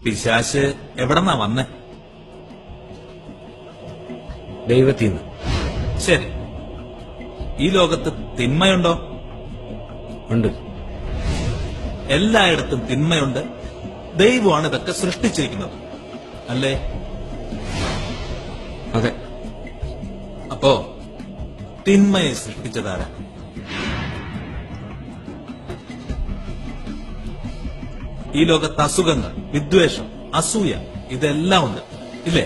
പിശാശ് എവിടെന്നാ വന്നേ? ദൈവത്തിന്ന്. ശരി, ഈ ലോകത്ത് തിന്മയുണ്ടോ? ഉണ്ട്. എല്ലായിടത്തും തിന്മയുണ്ട്. ദൈവമാണ് ഇതൊക്കെ സൃഷ്ടിച്ചിരിക്കുന്നത്, അല്ലേ? അതെ. അപ്പോ തിന്മയെ സൃഷ്ടിച്ചതാരാ? ഈ ലോകത്ത് അസുഖങ്ങൾ, വിദ്വേഷം, അസൂയ ഇതെല്ലാം ഉണ്ട്, ഇല്ലേ?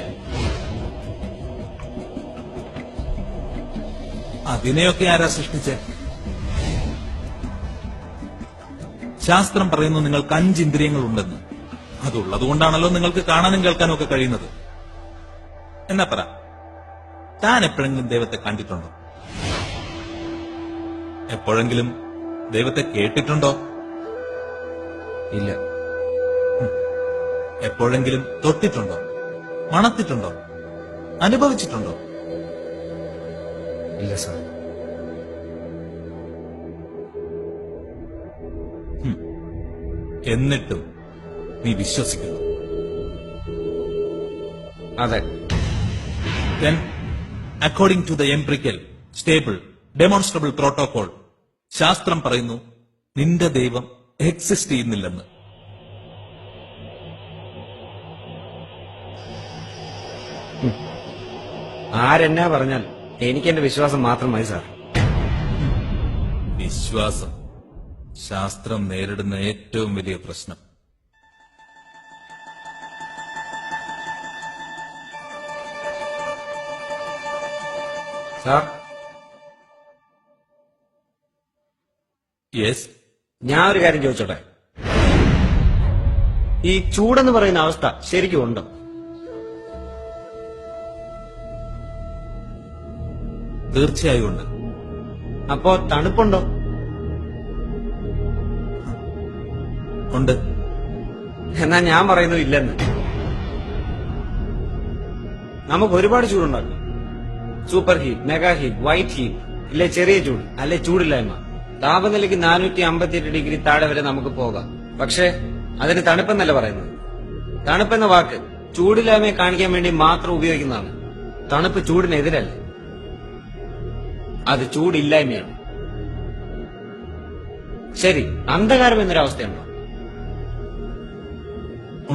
അതിനെയൊക്കെ ആരാ സൃഷ്ടിച്ചേ? ശാസ്ത്രം പറയുന്നു നിങ്ങൾക്ക് 5 ഇന്ദ്രിയങ്ങൾ ഉണ്ടെന്ന്. അതുള്ളതുകൊണ്ടാണല്ലോ നിങ്ങൾക്ക് കാണാനും കേൾക്കാനും ഒക്കെ കഴിയുന്നത്. എന്നാ പറ, താൻ എപ്പോഴെങ്കിലും ദൈവത്തെ കണ്ടിട്ടുണ്ടോ? എപ്പോഴെങ്കിലും ദൈവത്തെ കേട്ടിട്ടുണ്ടോ? ഇല്ല. എപ്പോഴെങ്കിലും തൊട്ടിട്ടുണ്ടോ? മണത്തിട്ടുണ്ടോ? അനുഭവിച്ചിട്ടുണ്ടോ? ഇല്ല സാർ. എന്നിട്ടും നീ വിശ്വസിക്കുന്നു? അതെ. Then, according to the empirical, stable, demonstrable protocol, ശാസ്ത്രം പറയുന്നു നിന്റെ ദൈവം എക്സിസ്റ്റ് ചെയ്യുന്നില്ലെന്ന്. ആരെന്നാ പറഞ്ഞാൽ എനിക്ക് എന്റെ വിശ്വാസം മാത്രം മതി സാർ. വിശ്വാസം ശാസ്ത്രം നേരിടുന്ന ഏറ്റവും വലിയ പ്രശ്നം. സാർ, യെസ്, ഞാൻ ഒരു കാര്യം ചോദിച്ചോട്ടെ. ഈ ചൂടെന്ന് പറയുന്ന അവസ്ഥ ശരിക്കും ഉണ്ടോ? തീർച്ചയായും ഉണ്ട്. അപ്പോ തണുപ്പുണ്ടോ? ഉണ്ട്. എന്നാ ഞാൻ പറയുന്നു ഇല്ലെന്ന്. നമുക്ക് ഒരുപാട് ചൂടുണ്ടാക്കും. Super heat, mega heat, white heat, ഇല്ലേ ചെറിയ ചൂട്, അല്ലെ ചൂടില്ലായ്മ. താപനിലയ്ക്ക് 458 ഡിഗ്രി താഴെ വരെ നമുക്ക് പോകാം. പക്ഷേ അതിന് തണുപ്പെന്നല്ല പറയുന്നത്. തണുപ്പെന്ന വാക്ക് ചൂടില്ലായ്മയെ കാണിക്കാൻ വേണ്ടി മാത്രം ഉപയോഗിക്കുന്നതാണ്. തണുപ്പ് ചൂടിനെതിരല്ല, അത് ചൂടില്ലായ്മയാണ്. ശരി, അന്ധകാരം എന്നൊരവസ്ഥയുണ്ടോ?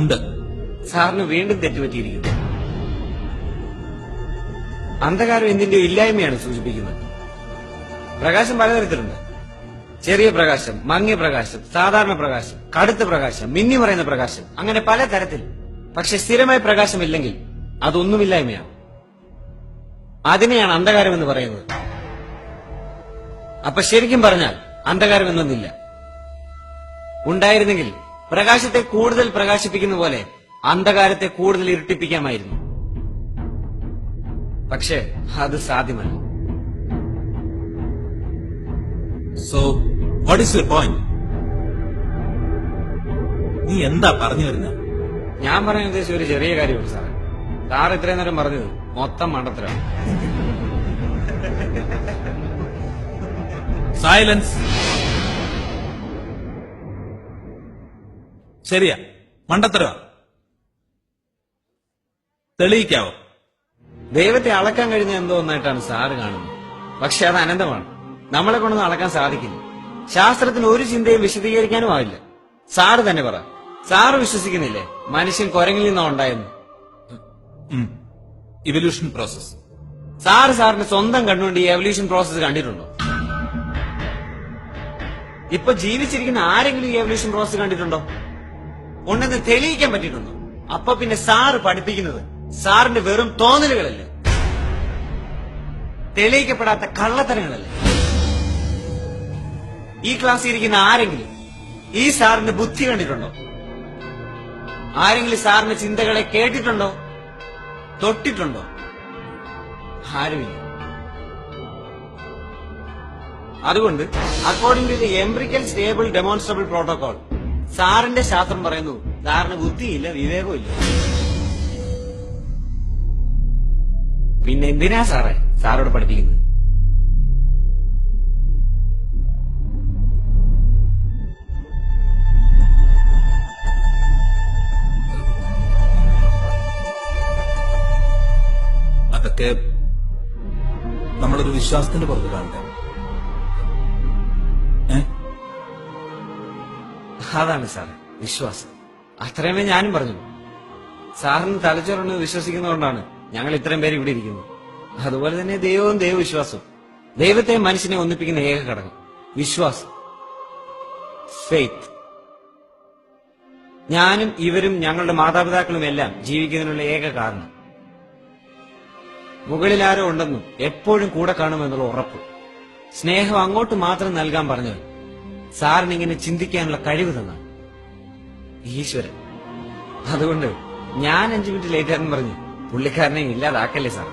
ഉണ്ട്. സാറിന് വീണ്ടും തെറ്റുപറ്റിയിരിക്കുന്നു. അന്ധകാരം എന്തിന്റെയോ ഇല്ലായ്മയാണ് സൂചിപ്പിക്കുന്നത്. പ്രകാശം പലതരത്തിലുണ്ട്. ചെറിയ പ്രകാശം, മങ്ങിയ പ്രകാശം, സാധാരണ പ്രകാശം, കടുത്ത പ്രകാശം, മിന്നി പറയുന്ന പ്രകാശം, അങ്ങനെ പല തരത്തിൽ. പക്ഷെ സ്ഥിരമായ പ്രകാശമില്ലെങ്കിൽ അതൊന്നുമില്ലായ്മയാണ്. അതിനെയാണ് അന്ധകാരം എന്ന് പറയുന്നത്. അപ്പൊ ശരിക്കും പറഞ്ഞാൽ അന്ധകാരം എന്നൊന്നില്ല. ഉണ്ടായിരുന്നെങ്കിൽ പ്രകാശത്തെ കൂടുതൽ പ്രകാശിപ്പിക്കുന്ന പോലെ അന്ധകാരത്തെ കൂടുതൽ ഇരുട്ടിപ്പിക്കാമായിരുന്നു. പക്ഷേ അത് സാധ്യമല്ല. So what is your point? നീ എന്താ പറഞ്ഞു വരുന്നത്? ഞാൻ പറയാൻ ഉദ്ദേശിച്ച ഒരു ചെറിയ കാര്യമുള്ളൂ സാറേ. സാർ ഇത്രയും നേരം പറഞ്ഞത് മൊത്തം മണ്ടത്തരാണ്. സൈലൻസ്. ശരിയാ, മണ്ടത്തരവാ. തെളിയിക്കാവോ? ദൈവത്തെ അളക്കാൻ കഴിഞ്ഞ എന്തോ ഒന്നായിട്ടാണ് സാറ് കാണുന്നത്. പക്ഷെ അത് അനന്തമാണ്. നമ്മളെ കൊണ്ടൊന്നും അളക്കാൻ സാധിക്കില്ല. ശാസ്ത്രത്തിന് ഒരു ചിന്തയും വിശദീകരിക്കാനും ആവില്ല. സാറ് തന്നെ പറ, സാറ് വിശ്വസിക്കുന്നില്ലേ മനുഷ്യൻ കുരങ്ങിൽ നിന്നാ ഉണ്ടായെന്ന്? Evolution process. സാറിന്റെ സ്വന്തം കണ്ണുകൊണ്ട് ഈ എവല്യൂഷൻ പ്രോസസ് കണ്ടിട്ടുണ്ടോ? ഇപ്പൊ ജീവിച്ചിരിക്കുന്ന ആരെങ്കിലും ഈ എവല്യൂഷൻ പ്രോസസ് കണ്ടിട്ടുണ്ടോ? ഉണ്ടെന്ന് തെളിയിക്കാൻ പറ്റിയിട്ടുണ്ടോ? അപ്പൊ പിന്നെ സാറ് പഠിപ്പിക്കുന്നത് സാറിന്റെ വെറും തോന്നലുകളല്ലേ, തെളിയിക്കപ്പെടാത്ത കള്ളത്തരങ്ങളല്ലേ? ഈ ക്ലാസ്സിൽ ഇരിക്കുന്ന ആരെങ്കിലും ഈ സാറിന്റെ ബുദ്ധി കണ്ടിട്ടുണ്ടോ? ആരെങ്കിലും സാറിന്റെ ചിന്തകളെ കേട്ടിട്ടുണ്ടോ? തൊട്ടിട്ടുണ്ടോ? ആരുമില്ല. അതുകൊണ്ട് according to the empirical stable demonstrable protocol സാറിന്റെ ശാസ്ത്രം പറയുന്നു സാറിന് ബുദ്ധിയില്ല, വിവേകവും ഇല്ല. പിന്നെ എന്തിനാ സാറേ സാറോട് പഠിപ്പിക്കുന്നത്? ഇതൊക്കെ നമ്മളൊരു വിശ്വാസത്തിന്റെ പുറത്ത് കാണണ്ടേ? അതാണ് സാർ വിശ്വാസം. അത്രയുമേ ഞാനും പറഞ്ഞു. സാറിന് തലച്ചോറുണ്ട് വിശ്വസിക്കുന്നതുകൊണ്ടാണ് ഞങ്ങൾ ഇത്രയും പേര് ഇവിടെ ഇരിക്കുന്നത്. അതുപോലെ തന്നെ ദൈവവും ദൈവവിശ്വാസവും. ദൈവത്തെ മനുഷ്യനെ ഒന്നിപ്പിക്കുന്ന ഏക ഘടകം വിശ്വാസം, ഫെയ്ത്ത്. ഞാനും ഇവരും ഞങ്ങളുടെ മാതാപിതാക്കളും എല്ലാം ജീവിക്കുന്നതിനുള്ള ഏക കാരണം മുകളിൽ ആരോ ഉണ്ടെന്നും എപ്പോഴും കൂടെ കാണുമെന്നുള്ള ഉറപ്പ്. സ്നേഹം അങ്ങോട്ട് മാത്രം നൽകാൻ പറഞ്ഞവൻ സാറിന് ഇങ്ങനെ ചിന്തിക്കാനുള്ള കഴിവ് തന്നാണ് ഈശ്വരൻ. അതുകൊണ്ട് ഞാൻ 5 മിനിറ്റ് ലേറ്റ് ആണെന്ന് പറഞ്ഞ് പുള്ളിക്കാരനെ ഇല്ലാതാക്കല്ലേ സാർ.